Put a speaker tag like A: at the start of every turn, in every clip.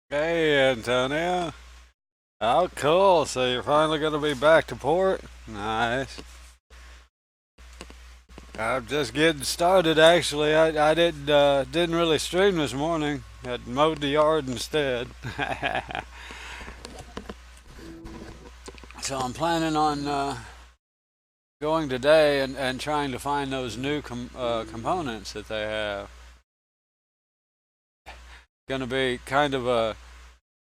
A: Hey, Antonio. Oh, cool. So you're finally going to be back to port? Nice. I'm just getting started. Actually, I didn't really stream this morning. I mowed the yard instead. So I'm planning on going today and trying to find those new components that they have. Going to be kind of a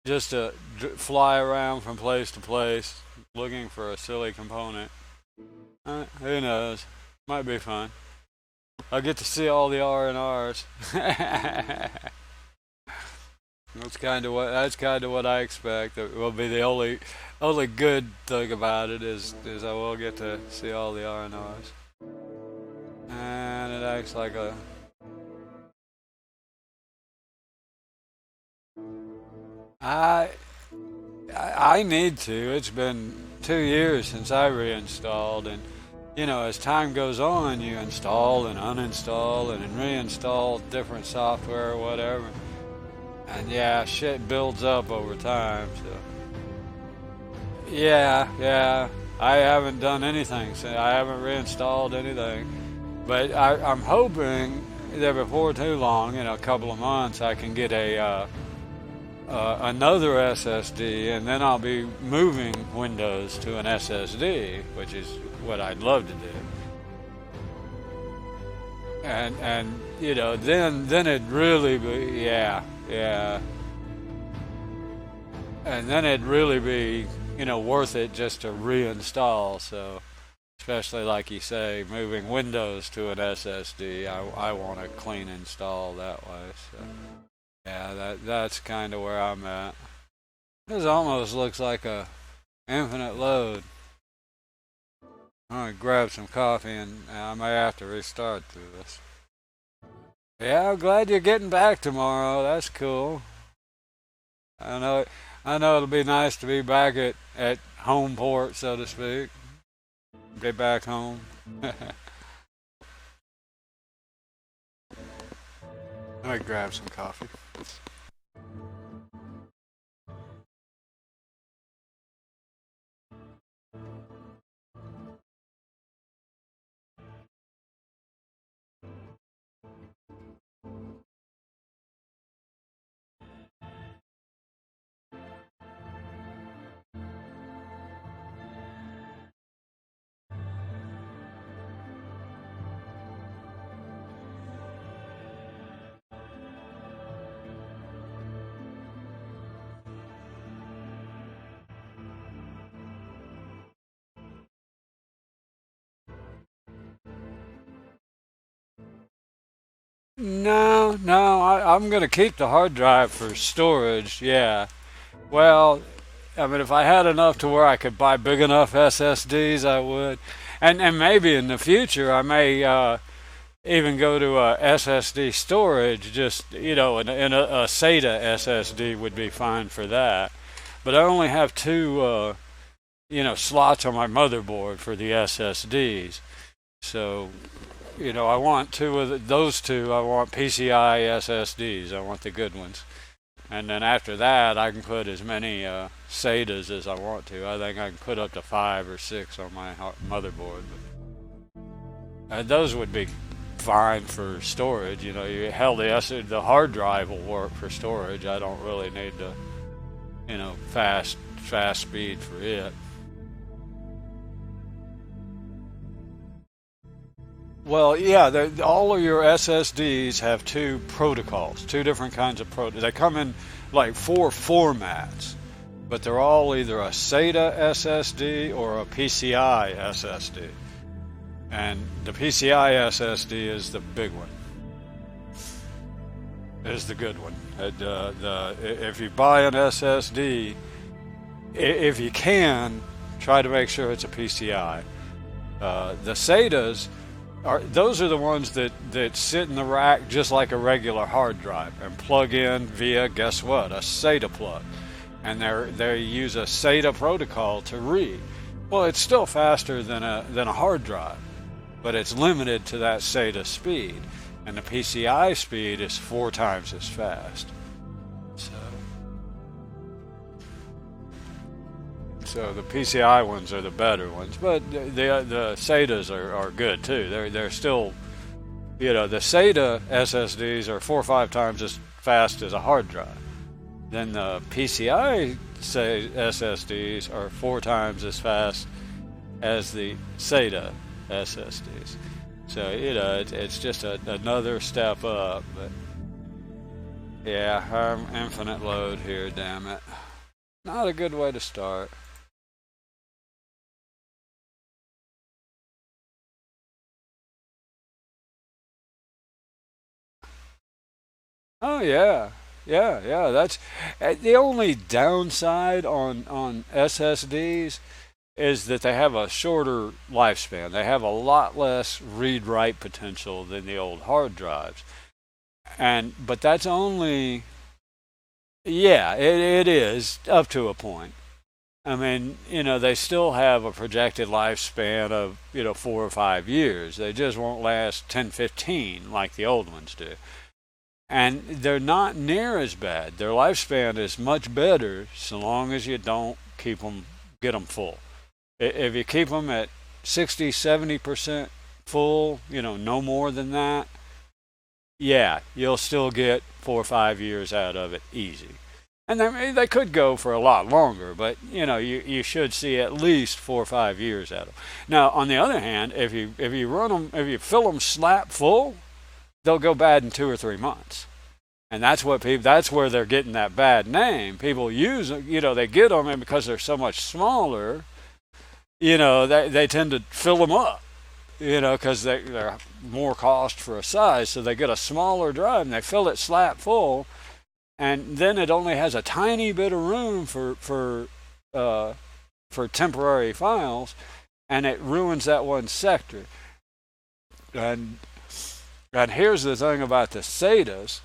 A: just a fly around from place to place looking for a silly component. Who knows? Might be fun. I'll get to see all the R and R's. That's kind of what I expect. That will be the only good thing about it is I will get to see all the R and R's. And it acts like a I I need to. It's been 2 years since I reinstalled, and as time goes on, you install and uninstall and reinstall different software or whatever. And yeah, shit builds up over time. So yeah, I haven't done anything. So I haven't reinstalled anything. But I'm hoping that before too long, in a couple of months, I can get another SSD, and then I'll be moving Windows to an SSD, which is what I'd love to do. And then it'd really be yeah, and then it'd really be worth it just to reinstall. So especially like you say, moving Windows to an SSD, I want a clean install that way. So yeah, that's kind of where I'm at. This almost looks like a infinite load. I'm gonna grab some coffee and I may have to restart through this. Yeah, I'm glad you're getting back tomorrow. That's cool. I know I know it'll be nice to be back at home port, so to speak. Be back home. Let me grab some coffee. No, I'm gonna keep the hard drive for storage. Yeah. Well, I mean, if I had enough to where I could buy big enough SSDs, I would. And maybe in the future, I may even go to a SSD storage. Just a SATA SSD would be fine for that. But I only have two, slots on my motherboard for the SSDs. So I want those two. I want PCI SSDs. I want the good ones. And then after that, I can put as many SATAs as I want to. I think I can put up to 5 or 6 on my motherboard. But those would be fine for storage. Hell, the hard drive will work for storage. I don't really need the fast speed for it. Well, yeah, all of your SSDs have two protocols, two different kinds of protocols. They come in like 4 formats, but they're all either a SATA SSD or a PCI SSD. And the PCI SSD is the big one, is the good one. If you buy an SSD, if you can, try to make sure it's a PCI. The SATAs those are the ones that sit in the rack just like a regular hard drive and plug in via, guess what, a SATA plug. And they use a SATA protocol to read. Well, it's still faster than a hard drive, but it's limited to that SATA speed. And the PCI speed is 4 times as fast. So So the PCI ones are the better ones, but the SATAs are good too. They're still, the SATA SSDs are 4 or 5 times as fast as a hard drive. Then the PCI say SSDs are 4 times as fast as the SATA SSDs. So it's just another step up. But yeah, I'm infinite load here. Damn it, not a good way to start. Oh yeah, yeah. That's the only downside on SSDs is that they have a shorter lifespan. They have a lot less read write potential than the old hard drives. And but that's only, yeah, it is up to a point. I mean, they still have a projected lifespan of, 4 or 5 years. They just won't last 10, 15 like the old ones do. And they're not near as bad. Their lifespan is much better so long as you don't get them full. If you keep them at 60, 70% full, no more than that, yeah, you'll still get 4 or 5 years out of it easy. And they could go for a lot longer, but you should see at least 4 or 5 years out of them. Now, on the other hand, if you fill them slap full, they'll go bad in 2 or 3 months. And that's where they're getting that bad name. People use them, they get them, and because they're so much smaller, they tend to fill them up, because they're more cost for a size. So they get a smaller drive and they fill it slap full, and then it only has a tiny bit of room for temporary files, and it ruins that one sector. And and here's the thing about the SATAs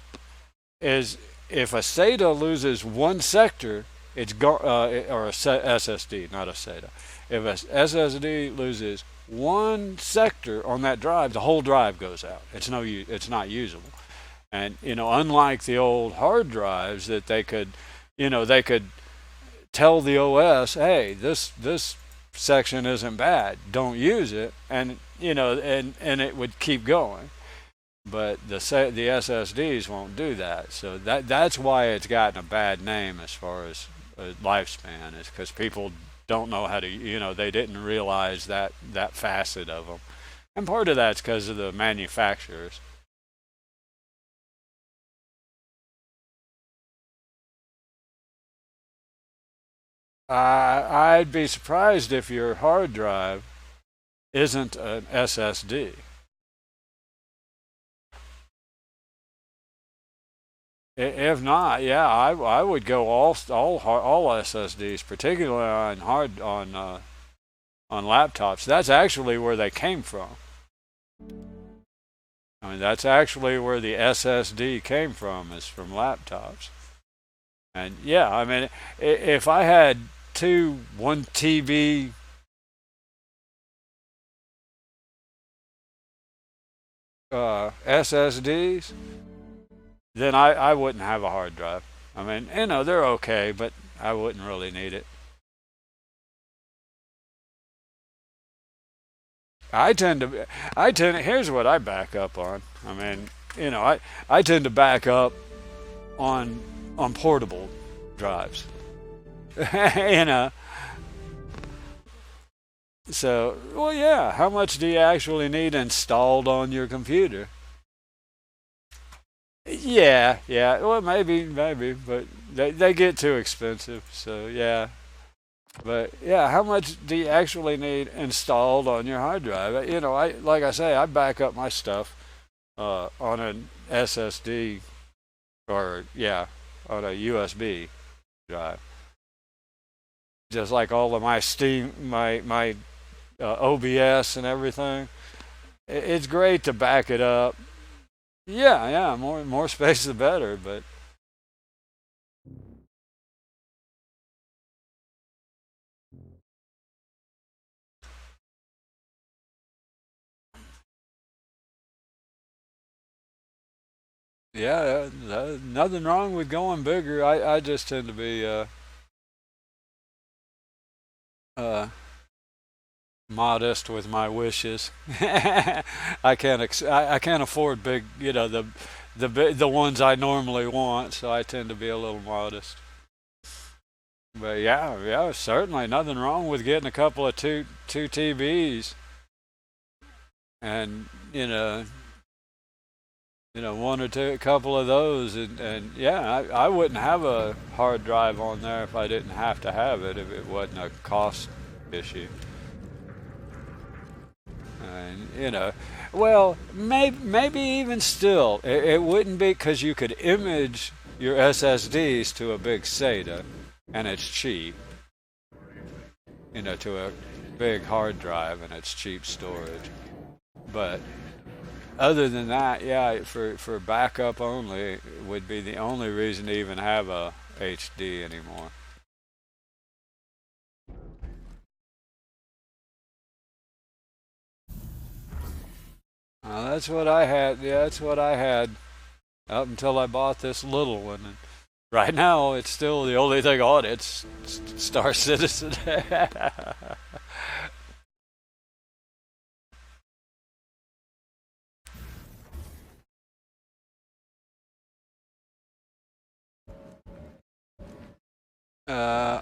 A: is if a SATA loses one sector, or a SSD, not a SATA. If a SSD loses one sector on that drive, the whole drive goes out. It's not usable. And unlike the old hard drives that they could tell the OS, hey, this section isn't bad, don't use it, and it would keep going. But the SSDs won't do that. So that's why it's gotten a bad name as far as lifespan, is because people don't know how to, they didn't realize that facet of them. And part of that's because of the manufacturers. I'd be surprised if your hard drive isn't an SSD. If not, yeah, I would go all SSDs, particularly on laptops. That's actually where they came from. I mean, that's actually where the SSD came from, is from laptops. And yeah, I mean, if I had two 1 TB SSDs, then I wouldn't have a hard drive. I mean, they're okay, but I wouldn't really need it. Here's what I back up on. I mean, I tend to back up on portable drives. you know, so well, yeah. How much do you actually need installed on your computer? Yeah, yeah. Well, maybe, but they get too expensive. So yeah, but yeah, how much do you actually need installed on your hard drive? I like I say, I back up my stuff on an SSD, or yeah, on a USB drive. Just like all of my Steam, my OBS and everything. It's great to back it up. Yeah, yeah. More space the better. But yeah, nothing wrong with going bigger. I just tend to be uh, modest with my wishes. I can't afford big, the ones I normally want, so I tend to be a little modest. But yeah, yeah, certainly nothing wrong with getting a couple of two TVs and one or two, a couple of those, and yeah, I wouldn't have a hard drive on there if I didn't have to have it, if it wasn't a cost issue. And well, maybe even still, it wouldn't be because you could image your SSDs to a big SATA, and it's cheap. To a big hard drive, and it's cheap storage. But other than that, yeah, for backup only would be the only reason to even have a HD anymore. That's what I had. Yeah, that's what I had up until I bought this little one. And right now, it's still the only thing on it. It's Star Citizen.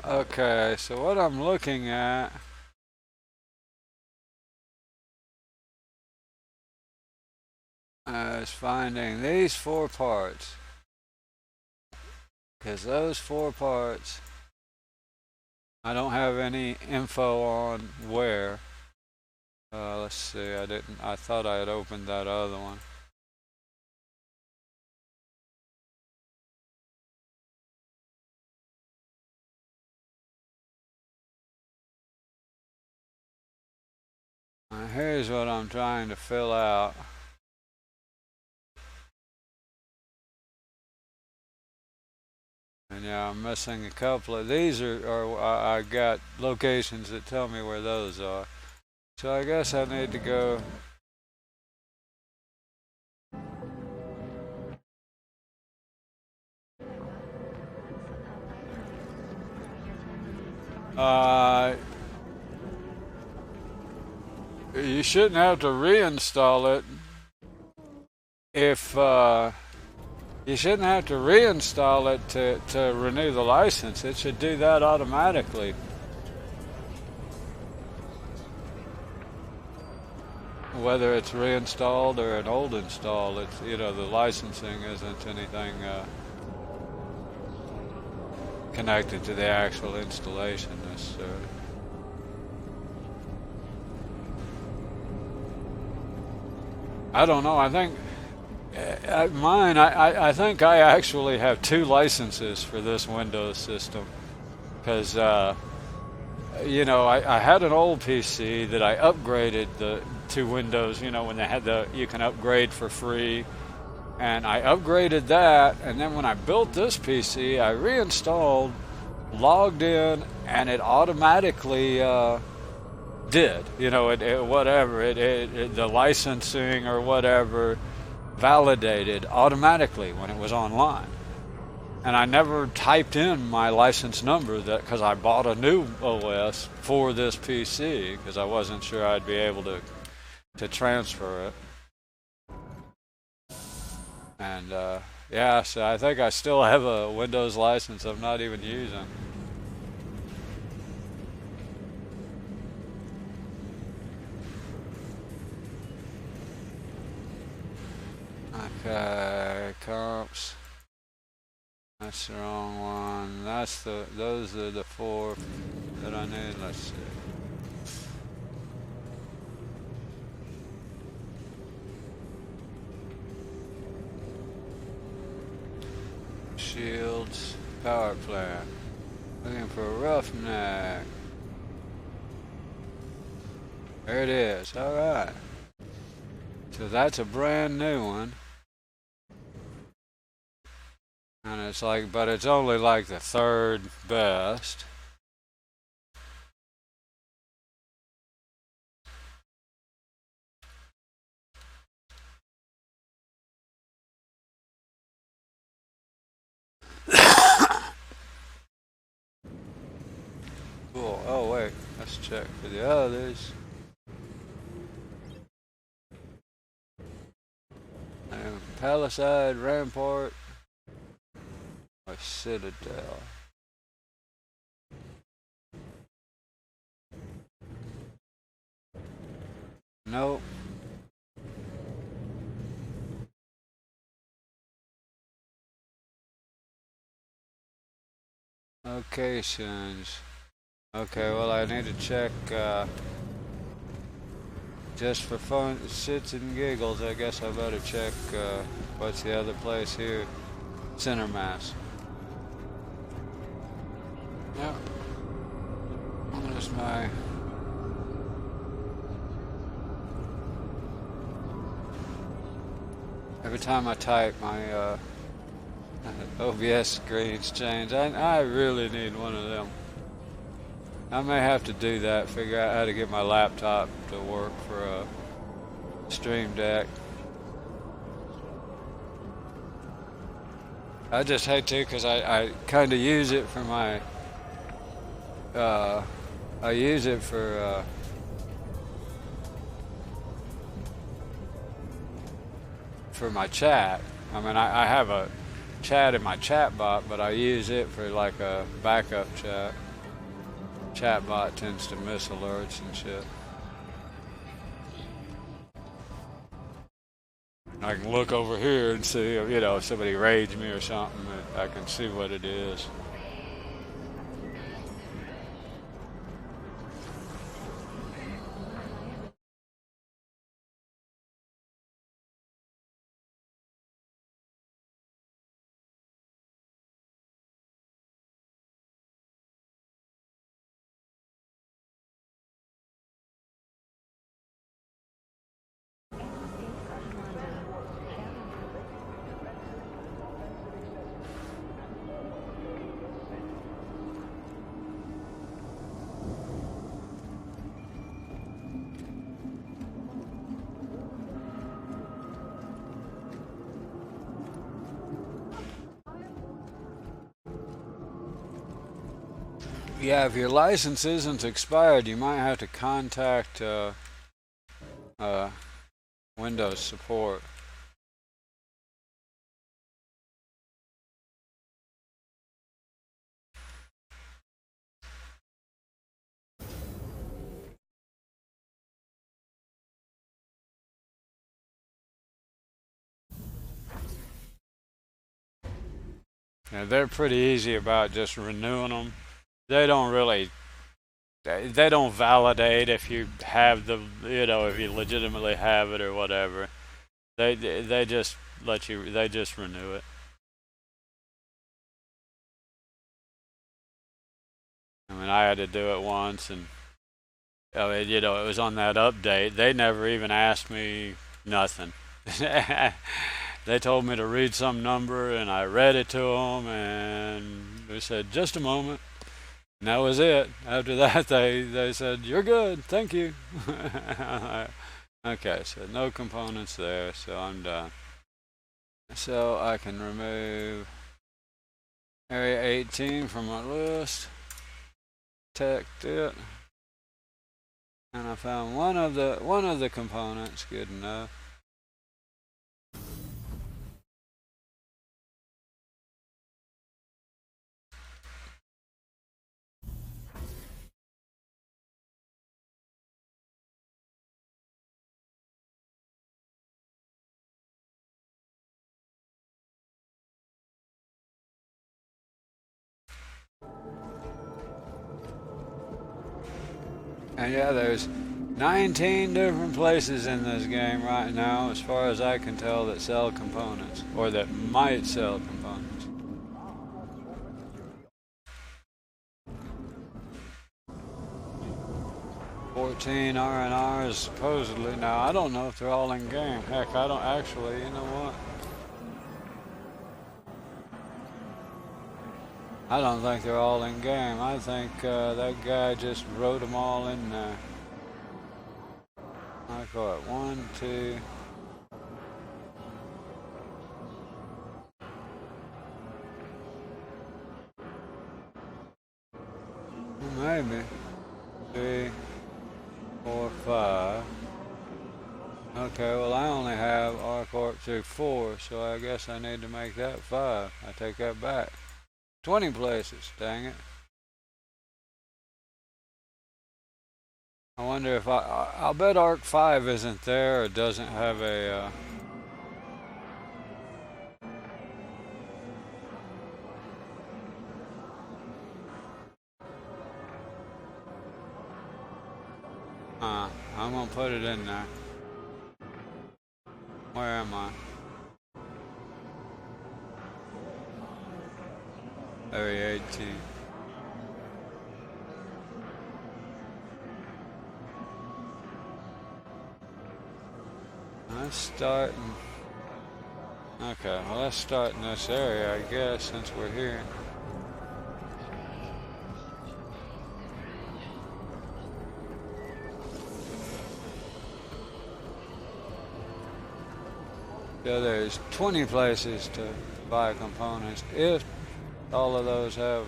A: Okay, so what I'm looking at is finding these four parts. Because those four parts, I don't have any info on where. Let's see, I didn't, I thought I had opened that other one. Here's what I'm trying to fill out. And yeah, I'm missing a couple of these are I got locations that tell me where those are. So I guess I need to go. Uh, you shouldn't have to reinstall it if you shouldn't have to reinstall it to renew the license. It should do that automatically. Whether it's reinstalled or an old install, it's the licensing isn't anything connected to the actual installation necessarily. I don't know. I think mine. I think I actually have two licenses for this Windows system because I had an old PC that I upgraded to Windows. When they had you can upgrade for free, and I upgraded that. And then when I built this PC, I reinstalled, logged in, and it automatically did. The licensing or whatever validated automatically when it was online. And I never typed in my license number because I bought a new OS for this PC because I wasn't sure I'd be able to transfer it. And yeah, so I think I still have a Windows license I'm not even using. Okay, comps. That's the wrong one. Those are the four that I need. Let's see. Shields, power plant. Looking for a roughneck. There it is. All right. So that's a brand new one. And it's like, but it's only like the third best. Cool. Oh wait, let's check for the others. Palisade, Rampart, or Citadel. Nope. Locations. Okay, well I need to check just for fun, shits and giggles. I guess I better check what's the other place here? Center Mass. Yep. There's my. Every time I type, my OBS screens change. I really need one of them. I may have to do that, figure out how to get my laptop to work for a Stream Deck. I just hate to because I kind of use it for my, I use it for my chat. I mean, I have a chat in my chat bot, but I use it for like a backup chat. Chatbot tends to miss alerts and shit. I can look over here and see, you know, if somebody raids me or something, I can see what it is. Yeah, if your license isn't expired, you might have to contact uh, Windows support. Yeah, they're pretty easy about just renewing them. They don't really, they don't validate if you have the, you know, if you legitimately have it or whatever. They just let you, they just renew it. I mean, I had to do it once, and I mean, you know, it was on that update. They never even asked me nothing. They told me to read some number, and I read it to them, and they said, "Just a moment." And that was it. After that, they said, "You're good, thank you." Okay, so no components there, so I'm done. So I can remove Area 18 from my list. Detect it. And I found one of the components, good enough. And yeah, there's 19 different places in this game right now, as far as I can tell, that sell components, or that might sell components. 14 R&Rs supposedly. Now, I don't know if they're all in game. Heck, I don't actually, you know what? I don't think they're all in game. I think that guy just wrote them all in there. I call it 1, 2. maybe. 3, 4, 5. Okay, well I only have arc warp through 4, so I guess I need to make that 5. I take that back. 20 places, dang it. I wonder if I'll bet arc 5 isn't there or doesn't have a, I'm gonna put it in there. Where am I? Area 18. Let's start okay, well let's start in this area, I guess, since we're here. So there's 20 places to buy components if all of those have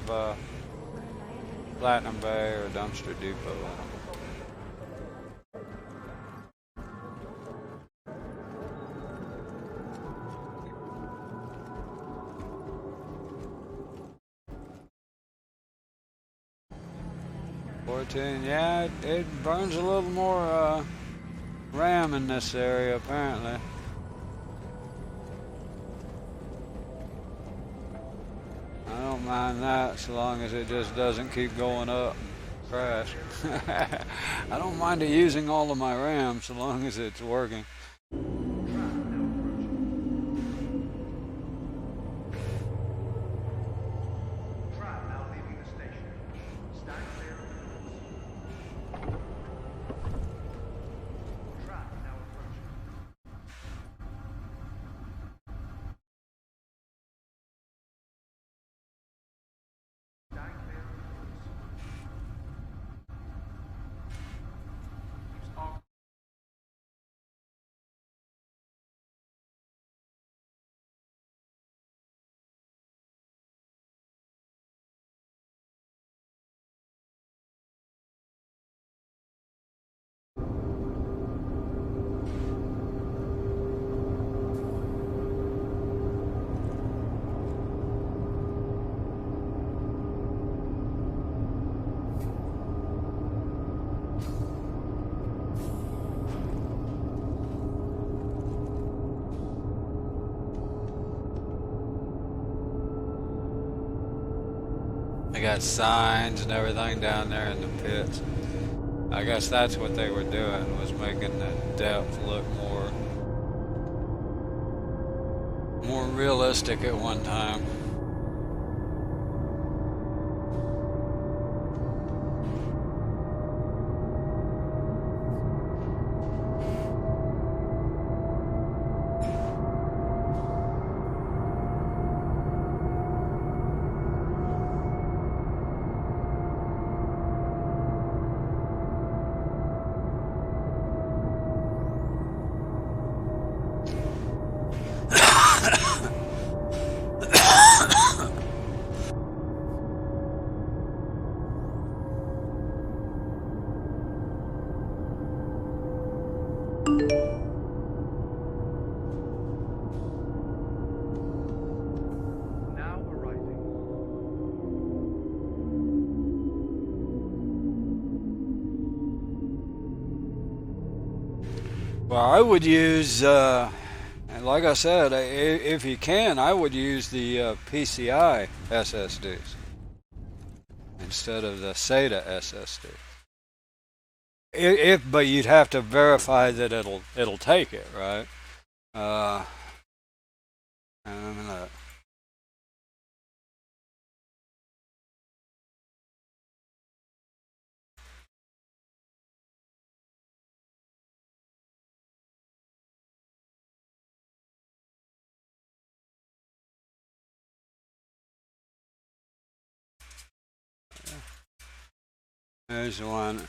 A: Platinum Bay or Dumpster Depot. 14, yeah, it burns a little more RAM in this area apparently. I don't mind that so long as it just doesn't keep going up and crash. I don't mind it using all of my RAM so long as it's working. They got signs and everything down there in the pits. I guess that's what they were doing, was making the depth look more realistic at one time. Well, I would use, like I said, if you can, I would use the PCI SSDs instead of the SATA SSD. But you'd have to verify that it'll take it, right? And there's the one.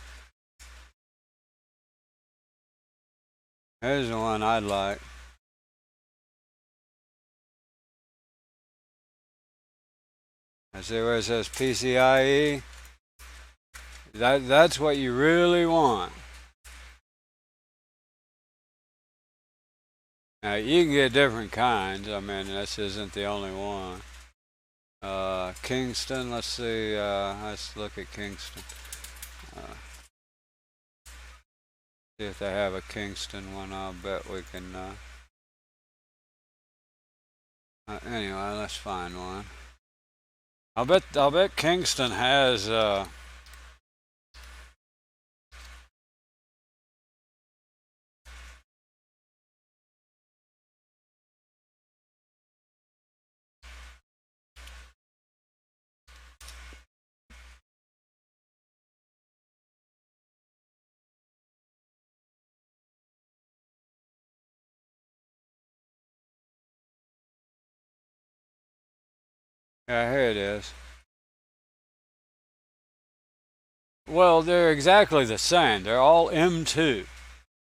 A: Here's the one I'd like. I see where it says PCIe. That's what you really want. Now you can get different kinds. I mean, this isn't the only one. Kingston. Let's see. Let's look at Kingston. Uh, See if they have a Kingston one. I'll bet we can. Anyway, let's find one. I'll bet Kingston has. Yeah, here it is. Well, they're exactly the same. They're all M2,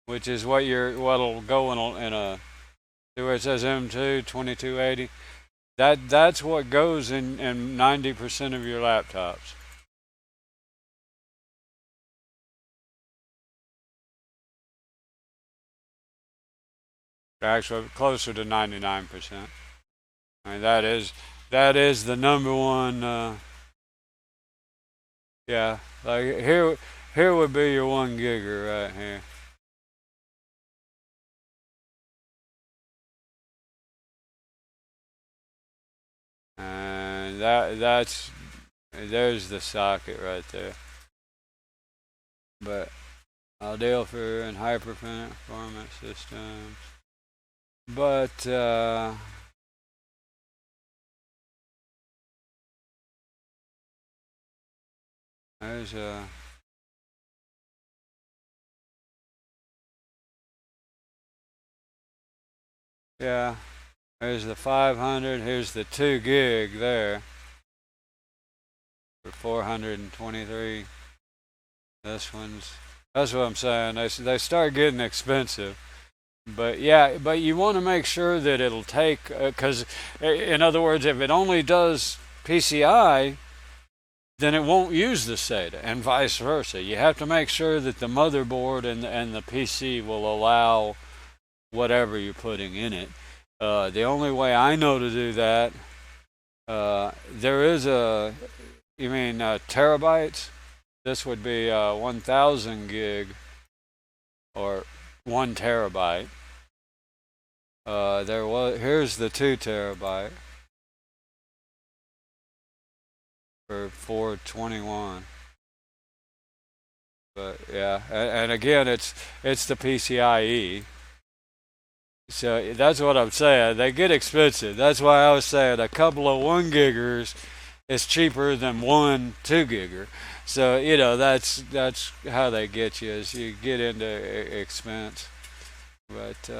A: which is what'll go in a see where it says M2 2280. That's what goes in 90% of your laptops. Actually, closer to 99%. I mean, that is the number one. Yeah, like here would be your 1 gigger right here, and that's there's the socket right there. But ideal for in high performance systems. But there's a yeah. There's the 500. Here's the 2 gig there for 423. This one's. That's what I'm saying. They start getting expensive. But yeah, but you want to make sure that it'll take because, in other words, if it only does PCI, then it won't use the SATA, and vice versa. You have to make sure that the motherboard and the PC will allow whatever you're putting in it. The only way I know to do that, there is a, you mean terabytes? This would be 1,000 gig or 1 terabyte. Here's the 2 terabyte for 421. But yeah, and again, it's the PCIe. So that's what I'm saying. They get expensive. That's why I was saying a couple of 1 giggers is cheaper than one 2 gigger. So that's how they get you is you get into expense. But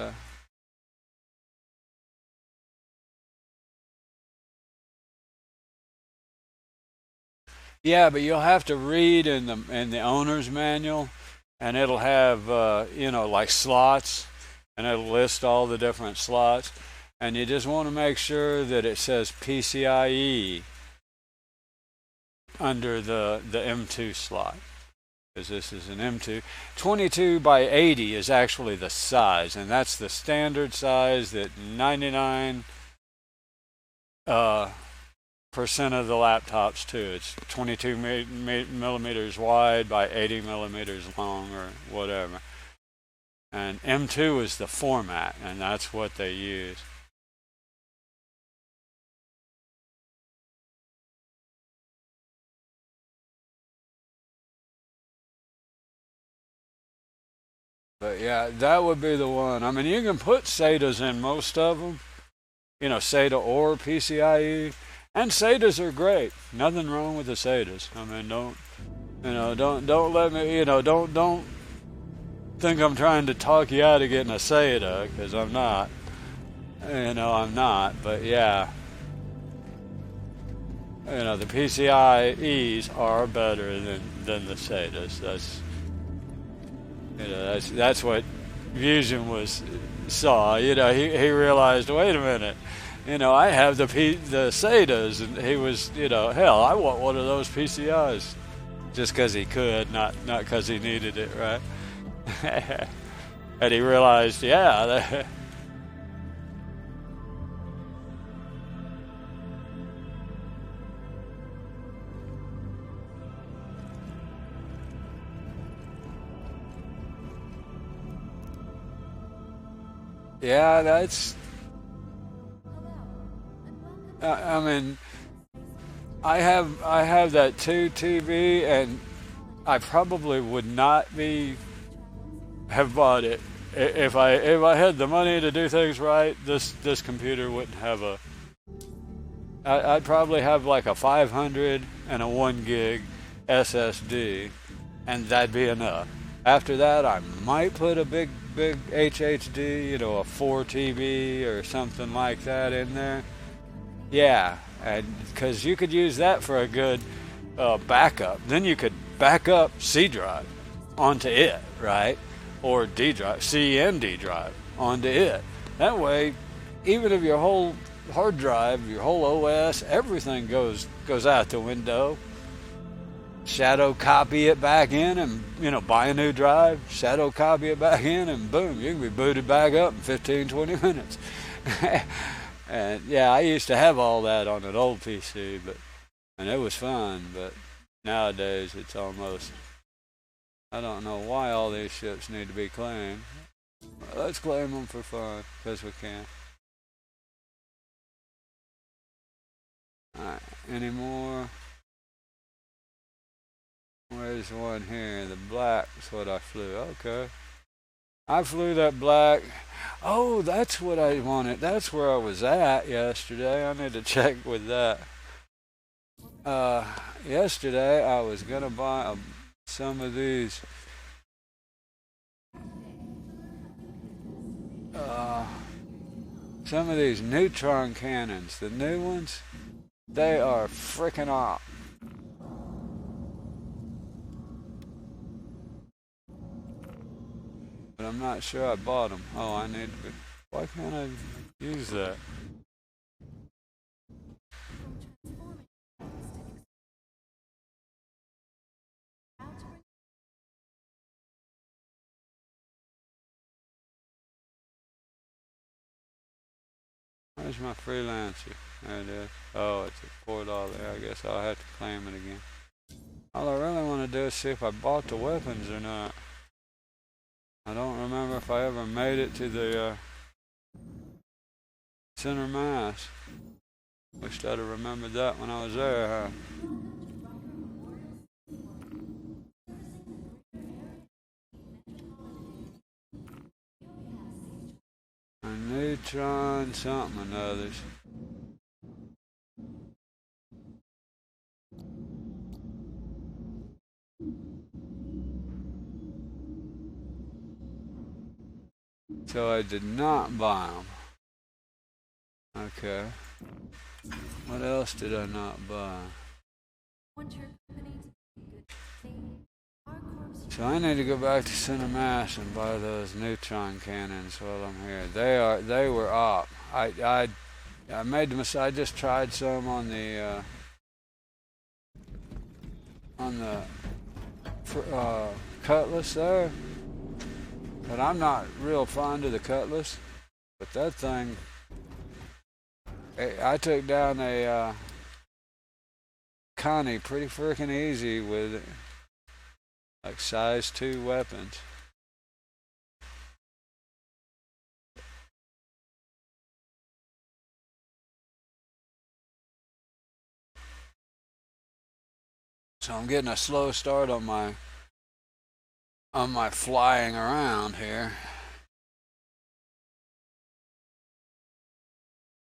A: yeah, but you'll have to read in the owner's manual, and it'll have like slots, and it'll list all the different slots, and you just want to make sure that it says PCIe under the M2 slot, because this is an M2. 22 by 80 is actually the size, and that's the standard size that 99 uh, percent of the laptops too. It's 22 millimeters wide by 80 millimeters long or whatever. And M2 is the format, and that's what they use. But yeah, that would be the one. I mean, you can put SATAs in most of them, SATA or PCIe, and SATAs are great. Nothing wrong with the SATAs. I mean, don't let me, don't think I'm trying to talk you out of getting a SATA because I'm not. I'm not. But yeah, the PCIe's are better than the SATAs. That's what Fusion was saw. He realized, wait a minute, I have the SATAs, and he was, hell, I want one of those PCIs. just because he could, not because he needed it, right? And he realized, yeah, yeah, that's. I mean, I have that too TV, and I probably would not be have bought it if I had the money to do things right. This computer wouldn't have a. I'd probably have like a 500 and a 1 gig SSD, and that'd be enough. After that, I might put a big HHD, a 4 TB or something like that in there. Yeah, and because you could use that for a good backup. Then you could back up C drive onto it, right? Or D drive, C and D drive onto it. That way, even if your whole hard drive, your whole OS, everything goes out the window. Shadow copy it back in, and buy a new drive. Shadow copy it back in, and boom, you can be booted back up in 15, 20 minutes. And yeah, I used to have all that on an old PC, and it was fun. But nowadays, it's almost. I don't know why all these ships need to be claimed. Let's claim them for fun, because we can. Alright, any more? Where's one here? The black's what I flew. Okay. I flew that black. Oh, that's what I wanted. That's where I was at yesterday. I need to check with that. Uh, Yesterday I was gonna buy some of these. Uh, some of these neutron cannons, the new ones. They are freaking off. But I'm not sure I bought them. Oh, I need to. Why can't I use that? Where's my freelancer? There it is. Oh, it's at $4. I guess I'll have to claim it again. All I really want to do is see if I bought the weapons or not. I don't remember if I ever made it to the center mass. Wished I'd have remembered that when I was there, huh? A neutron something and others. So I did not buy them. Okay. What else did I not buy? So I need to go back to Center Mass and buy those neutron cannons while I'm here. They were up. I made the mistake. I just tried some on the Cutlass there, but I'm not real fond of the Cutlass. But that thing, I took down a Connie pretty freaking easy with like size 2 weapons. So I'm getting a slow start on my flying around here.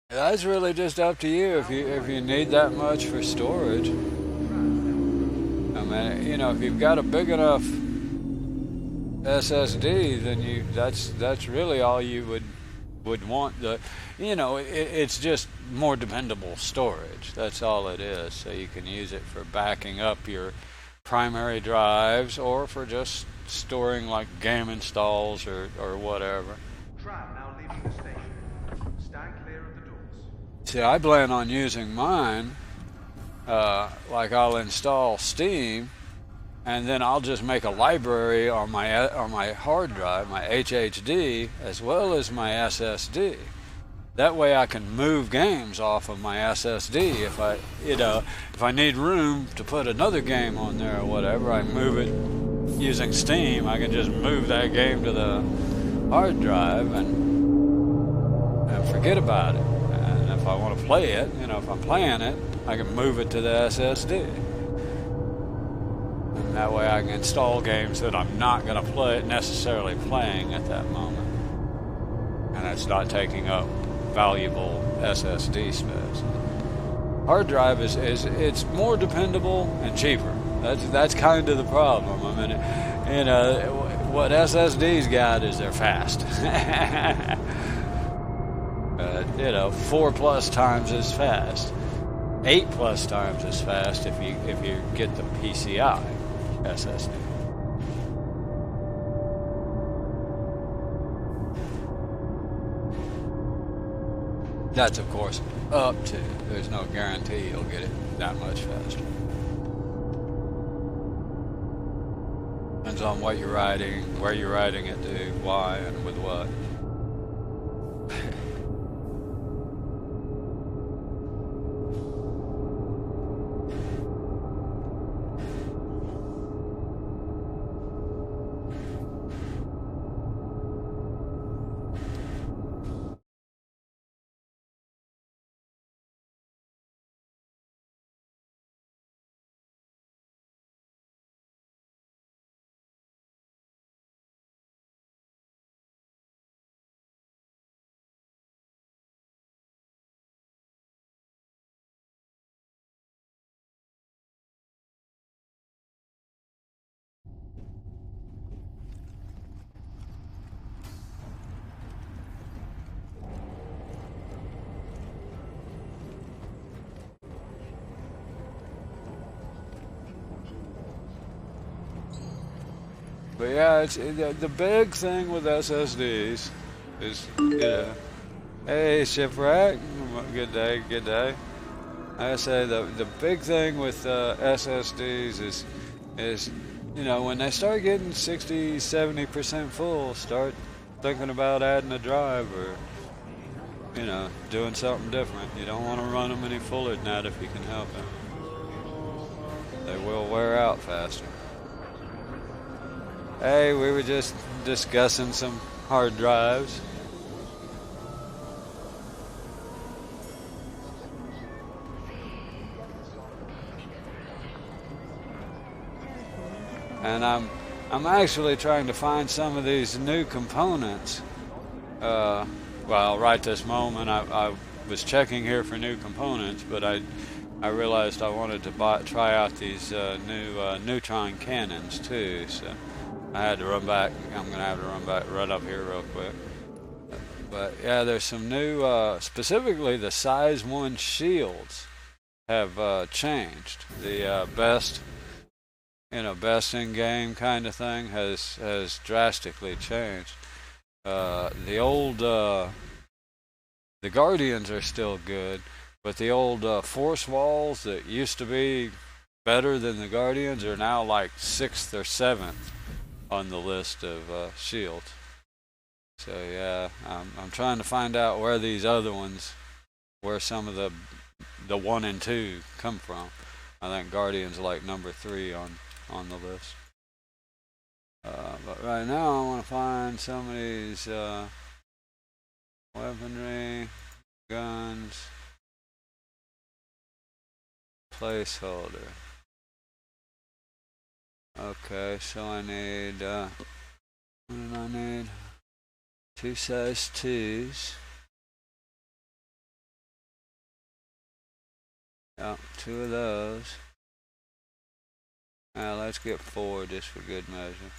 A: That's really just up to you if you need that much for storage. I mean, if you've got a big enough SSD, then that's really all you would want. It's just more dependable storage. That's all it is. So you can use it for backing up your primary drives, or for just storing like game installs or whatever.
B: Tram now leaving the station. Stand clear of the doors.
A: See, I plan on using mine. Like I'll install Steam and then I'll just make a library on my hard drive, my HHD, as well as my SSD. That way I can move games off of my SSD if if I need room to put another game on there or whatever, I move it using Steam. I can just move that game to the hard drive and forget about it. And if I want to play it, if I'm playing it, I can move it to the SSD. And that way I can install games that I'm not going to play necessarily playing at that moment. And it's not taking up valuable SSD space. Hard drive is it's more dependable and cheaper. That's kind of the problem. I mean, what SSDs got is they're fast. 4+ times as fast, 8+ times as fast if you get the PCI SSD. That's of course up to. There's no guarantee you'll get it that much faster. Depends on what you're writing, where you're writing it to, why, and with what. But yeah, it's the big thing with SSDs is hey shipwreck, good day, good day. I say the big thing with SSDs is when they start getting 60-70% full, start thinking about adding a drive or doing something different. You don't want to run them any fuller than that if you can help it. They will wear out faster. Hey, we were just discussing some hard drives. And I'm actually trying to find some of these new components. Well, right this moment I was checking here for new components, but I realized I wanted to try out these new neutron cannons too. So I had to run back. I'm gonna have to run back right up here real quick. But yeah, there's some new, specifically the size 1 shields have changed. The best in game kind of thing has drastically changed. The Guardians are still good, but the old Force Walls that used to be better than the Guardians are now like 6th or 7th on the list of shields. So yeah, I'm trying to find out where these other ones, where some of the 1 and 2 come from. I think Guardian's like number 3 on the list. But right now I want to find some of these weaponry, guns, placeholder. Okay, so I need, what do I need? 2 size 2s. Yeah, 2 of those. Now let's get 4 just for good measure.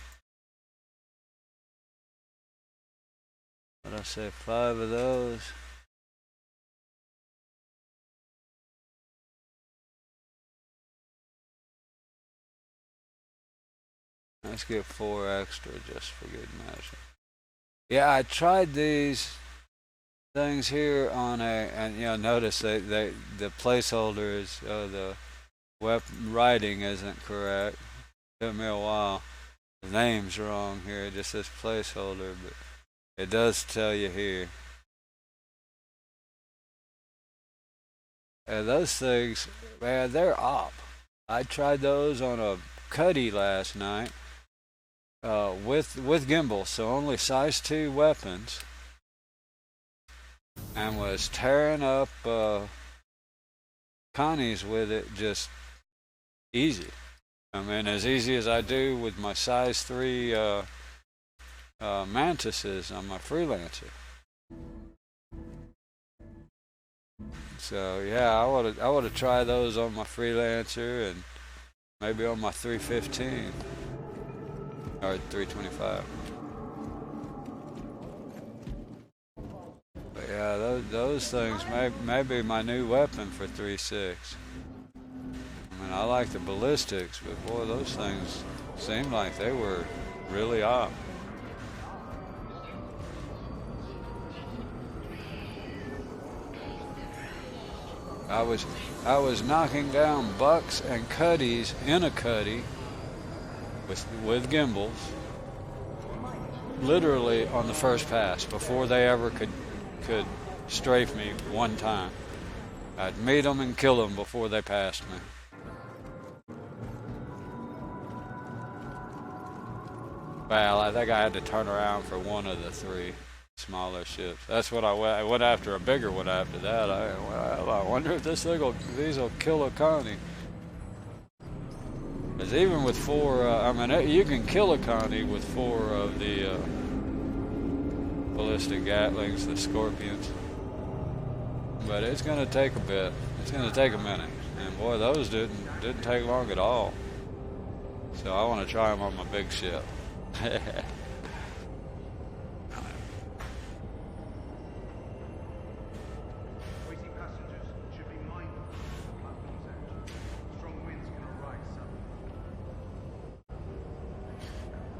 A: What did I say, 5 of those? Let's get 4 extra just for good measure. Yeah, I tried these things here on and notice the placeholder is the writing isn't correct. Took me a while. The name's wrong here. It just says placeholder, but it does tell you here. And those things, man, they're op. I tried those on a cuddy last night with gimbal, so only size 2 weapons, and was tearing up Connie's with it just easy. I mean, as easy as I do with my size 3 mantises on my freelancer. So yeah, I would have tried those on my freelancer and maybe on my 315 or 325. But yeah, those things may be my new weapon for 3.6. I mean, I like the ballistics, but boy, those things seemed like they were really off. I was knocking down bucks and cuddies in a cuddy with gimbals, literally on the first pass before they ever could strafe me one time. I'd meet them and kill them before they passed me. Well, I think I had to turn around for one of the 3 smaller ships. That's what I went after, a bigger one after that. I wonder if these will kill a Connie. Because even with 4, I mean, you can kill a Connie with 4 of the ballistic Gatlings, the Scorpions. But it's going to take a bit. It's going to take a minute. And boy, those didn't take long at all. So I want to try them on my big ship.
B: Waiting passengers should be mindful of the platform's edge. Strong winds can arise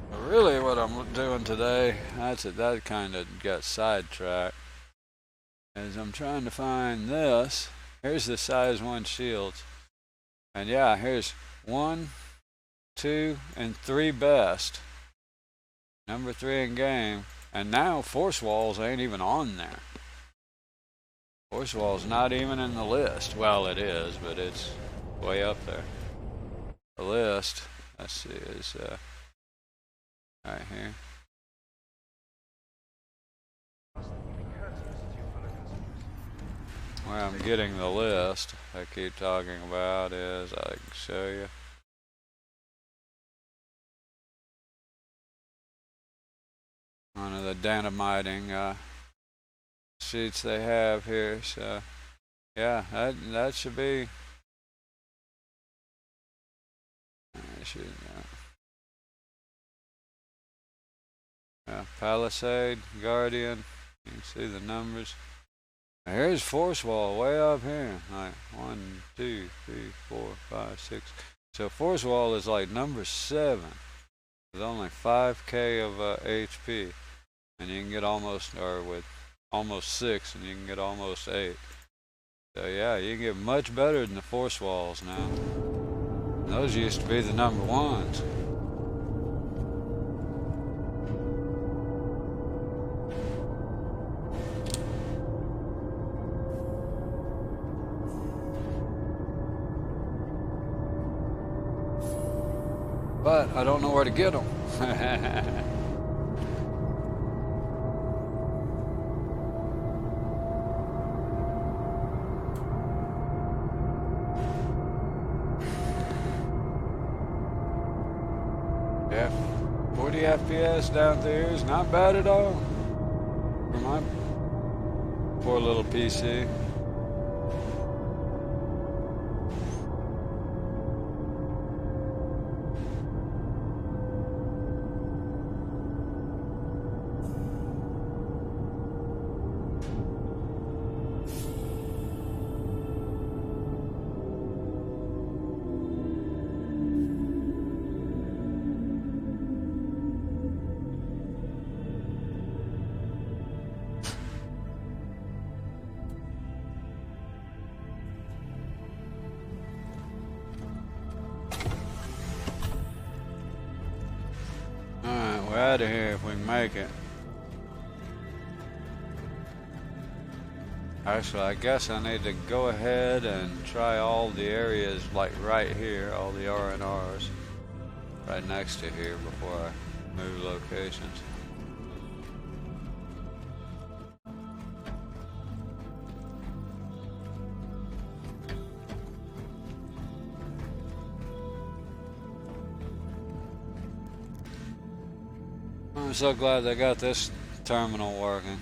B: suddenly.
A: Really, what I'm doing today, that kind of got sidetracked. As I'm trying to find this, here's the size 1 shields, and yeah, here's 1, 2, and 3 best. Number 3 in game, and now force walls ain't even on there. Force walls not even in the list. Well, it is, but it's way up there. The list, let's see, is right here. Where I'm getting the list I keep talking about is, I can show you. One of the dynamiting sheets they have here, so yeah, that should be. Palisade, Guardian. You can see the numbers. Here's force wall way up here. Like 1, 2, 3, 4, 5, 6. So force wall is like number 7 with only 5k of HP, and you can get with almost 6, and you can get almost 8. So yeah, you can get much better than the force walls now. And those used to be the number 1s. But I don't know where to get them. Yeah, 40 FPS down there is not bad at all for my poor little PC. We're out of here if we can make it. Actually, I guess I need to go ahead and try all the areas like right here, all the R&Rs right next to here before I move locations. I'm so glad they got this terminal working.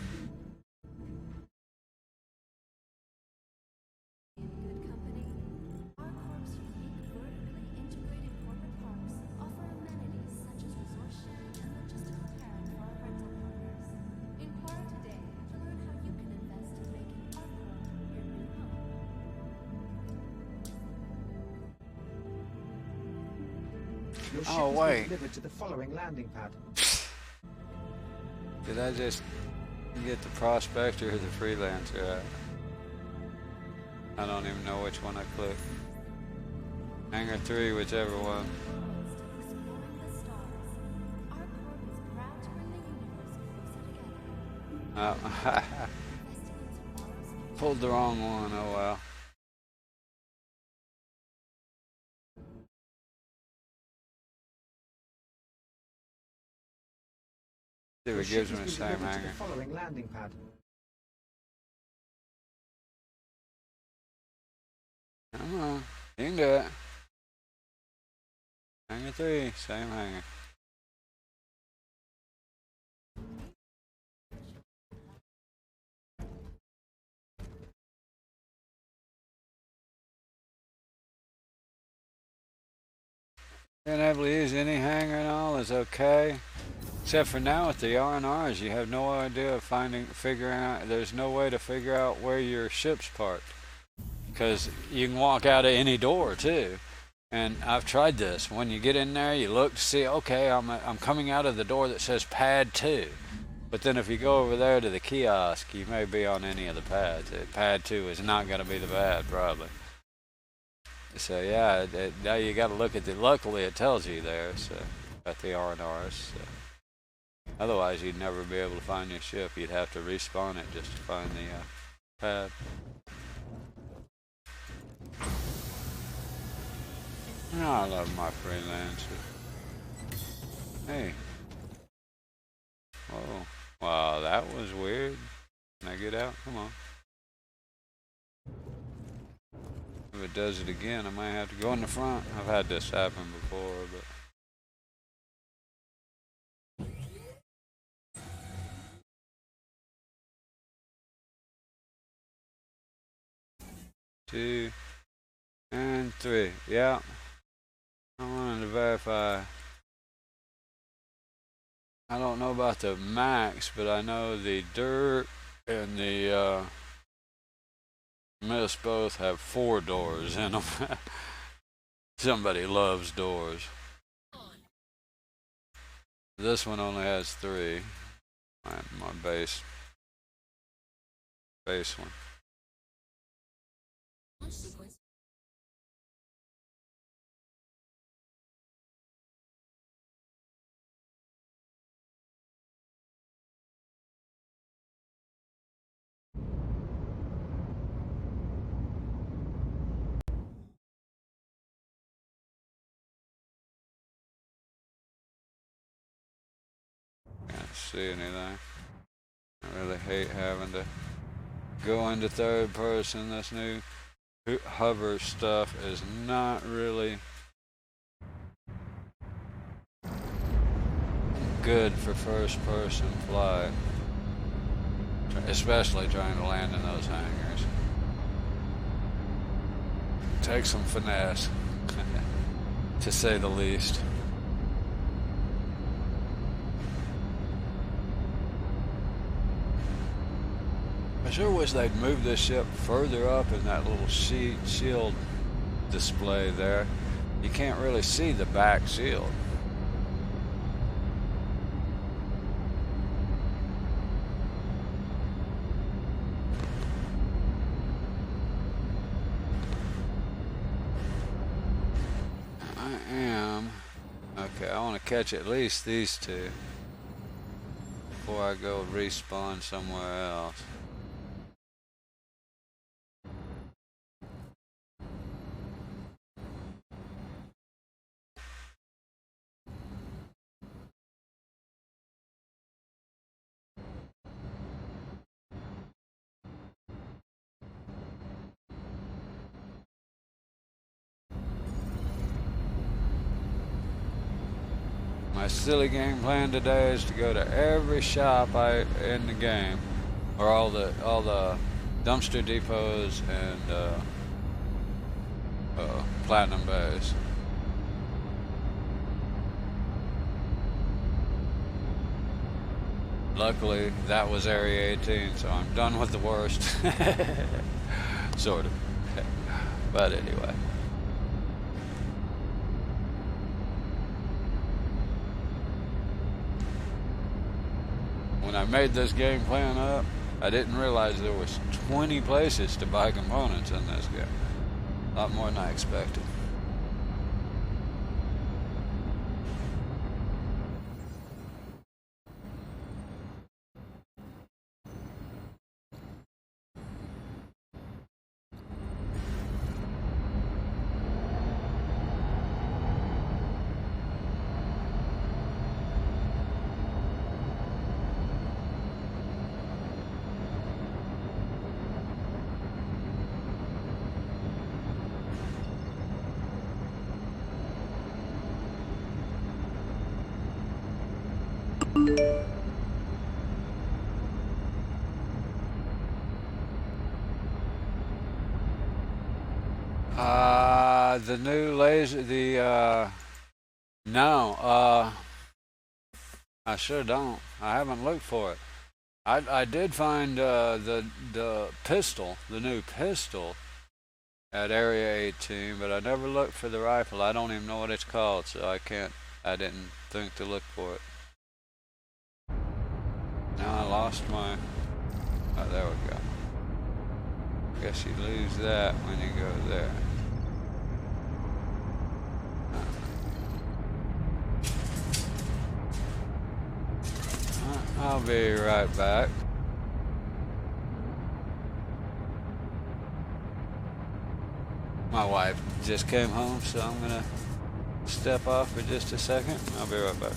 C: Your ship
A: Oh,
C: has
A: wait.
C: been delivered to the following landing pad.
A: Did I just get the prospector or the freelancer? I don't even know which one I clicked. Hangar 3, whichever one. Oh, pulled the wrong one, oh well. See if
C: Your
A: it
C: ship
A: gives
C: has
A: me the
C: been
A: same
C: delivered to
A: hangar.
C: the following landing pad.
A: Come on, you can do it. Hangar 3, same hangar. Being able to use any hangar and all is okay. Except for now with the R&Rs, you have no idea of figuring out, there's no way to figure out where your ship's parked. Because you can walk out of any door too. And I've tried this. When you get in there, you look to see, okay, I'm coming out of the door that says pad 2. But then if you go over there to the kiosk, you may be on any of the pads. Pad 2 is not going to be the pad, probably. So yeah, now you got to look at the. Luckily, it tells you there. So at the R&Rs. So. Otherwise, you'd never be able to find your ship. You'd have to respawn it just to find the pad. Oh, I love my freelancer. Hey. Whoa. Wow, that was weird. Can I get out? Come on. If it does it again, I might have to go in the front. I've had this happen before, but... Two and three. Yeah. I wanted to verify. I don't know about the max, but I know the dirt and the mist both have 4 doors in them. Somebody loves doors. This one only has 3. My base one. Can't see anything. I really hate having to go into third person. This new hover stuff is not really good for first person flight, especially trying to land in those hangars. Takes some finesse, to say the least. I sure wish they'd move this ship further up in that little shield display there. You can't really see the back shield. I am. Okay, I want to catch at least these 2. before I go respawn somewhere else. My silly game plan today is to go to every shop in the game, or all the dumpster depots and platinum bays. Luckily, that was Area 18, so I'm done with the worst. Sort of. But anyway. When I made this game plan up, I didn't realize there was 20 places to buy components in this game. A lot more than I expected. The new laser, no, I sure don't. I haven't looked for it. I did find the pistol, the new pistol at Area 18, but I never looked for the rifle. I don't even know what it's called, so I didn't think to look for it. Now I lost my, oh, there we go. Guess you lose that when you go there. I'll be right back. My wife just came home, so I'm gonna step off for just a second. I'll be right back.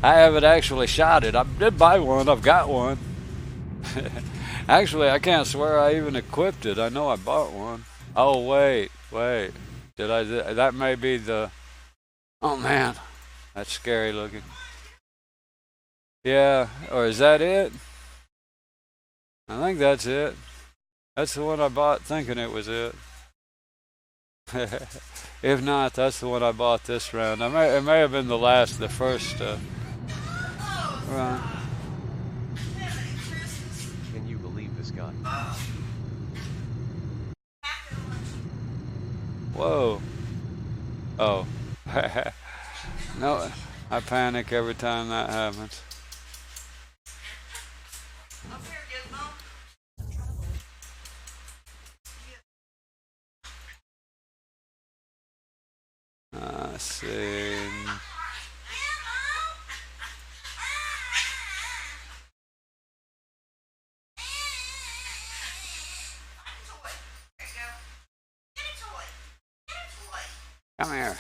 A: I haven't actually shot it. I did buy one. I've got one. Actually, I can't swear I even equipped it. I know I bought one. Oh, wait. Did I? That may be the... Oh, man. That's scary looking. Yeah, or is that it? I think that's it. That's the one I bought thinking it was it. If not, that's the one I bought this round. It may have been the first run.
D: Can you believe this guy?
A: Whoa. Oh. No, I panic every time that happens. Let's see. Come here.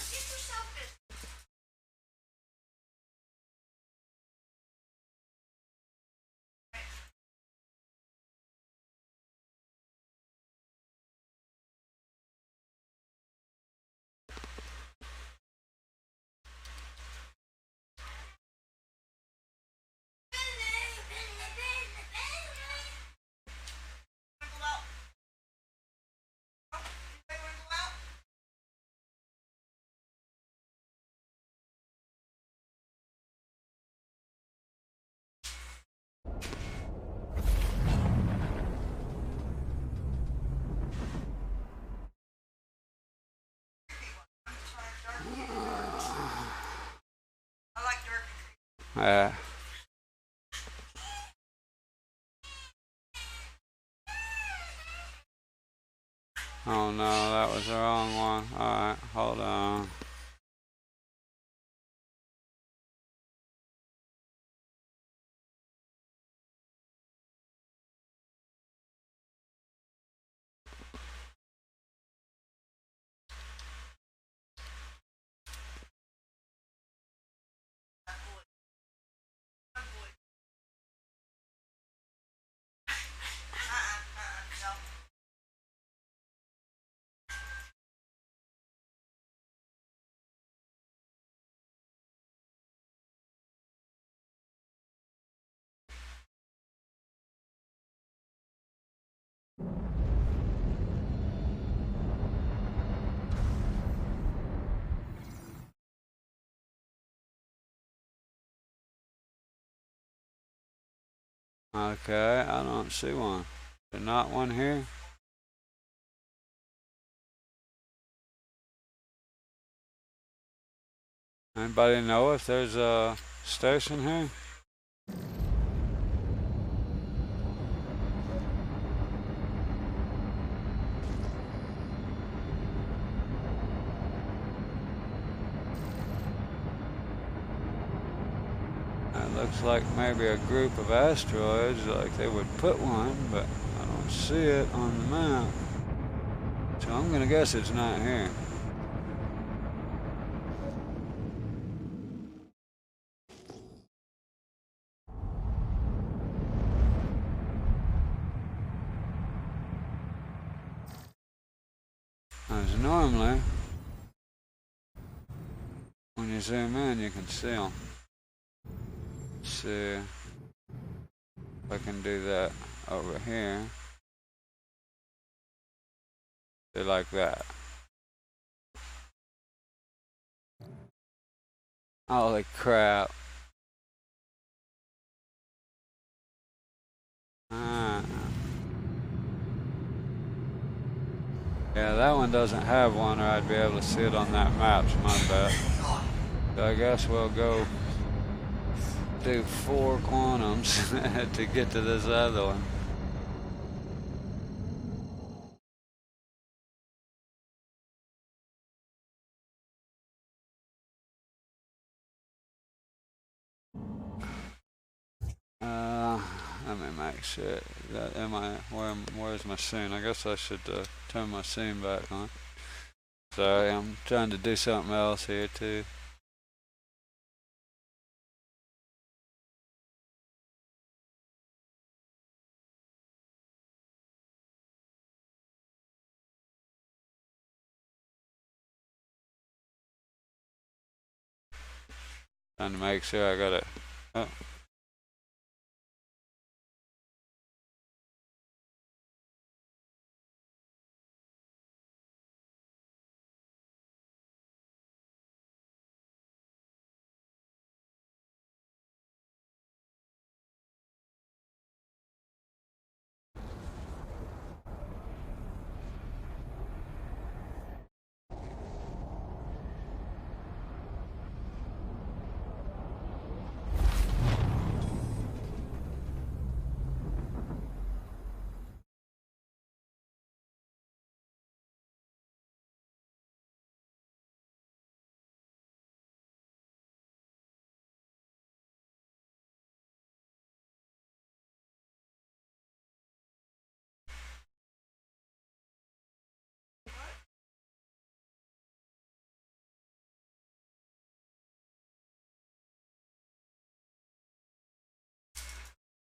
A: Yeah. Oh no, that was the wrong one. Alright, hold on. Okay, I don't see one. There's not one here? Anybody know if there's a station here? It looks like maybe a group of asteroids, like they would put one, but I don't see it on the map. So I'm gonna guess it's not here. As normally, when you zoom in, you can see them. Let's see if I can do that over here. See, like that. Holy crap. Ah. Yeah, that one doesn't have one, or I'd be able to see it on that map's my bet. So I guess we'll go do 4 quantums to get to this other one. Let me make sure that where's my scene? I guess I should turn my scene back on. Sorry, I'm trying to do something else here too. Trying to make sure I got it. Oh.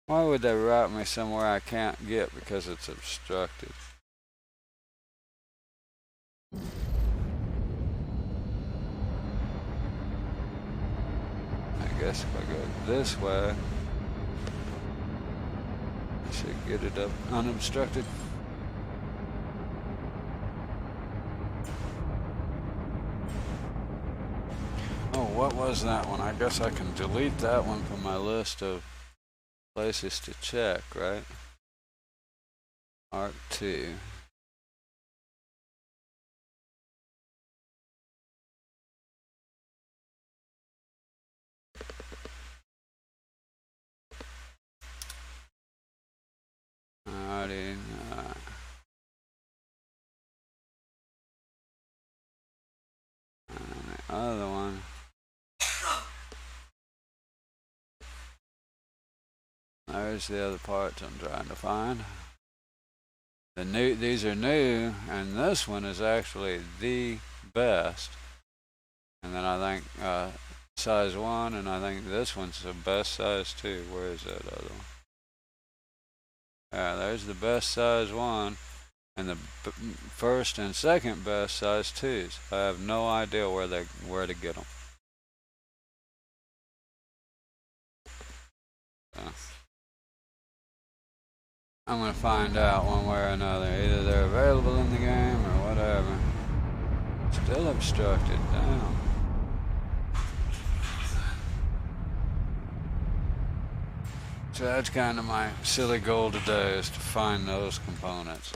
A: Why would they route me somewhere I can't get because it's obstructed? I guess if I go this way, I should get it up unobstructed. Oh, what was that one? I guess I can delete that one from my list of places to check, right? Art 2. Alrighty. And the other one. There's the other parts I'm trying to find. These are new, and this one is actually the best. And then I think size 1, and I think this one's the best size 2. Where is that other one? Yeah, there's the best size 1, and the first and second best size 2s. I have no idea where to get them. So, I'm gonna find out one way or another. Either they're available in the game or whatever. Still obstructed. Damn. So that's kind of my silly goal today, is to find those components.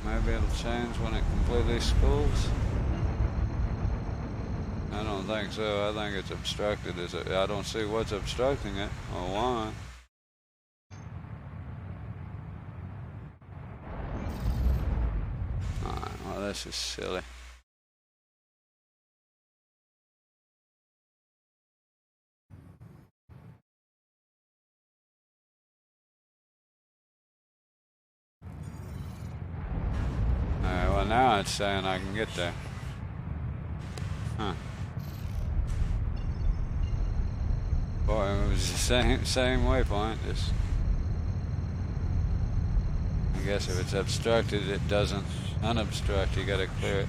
A: Maybe it'll change when it completely spools. I don't think so. I think it's obstructed. I don't see what's obstructing it or why. Alright, well, this is silly. Alright, well, now it's saying I can get there. Huh. Boy, it was the same waypoint. Just, I guess if it's obstructed, it doesn't unobstruct. You gotta clear it.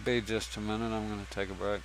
A: Be just a minute. I'm going to take a break.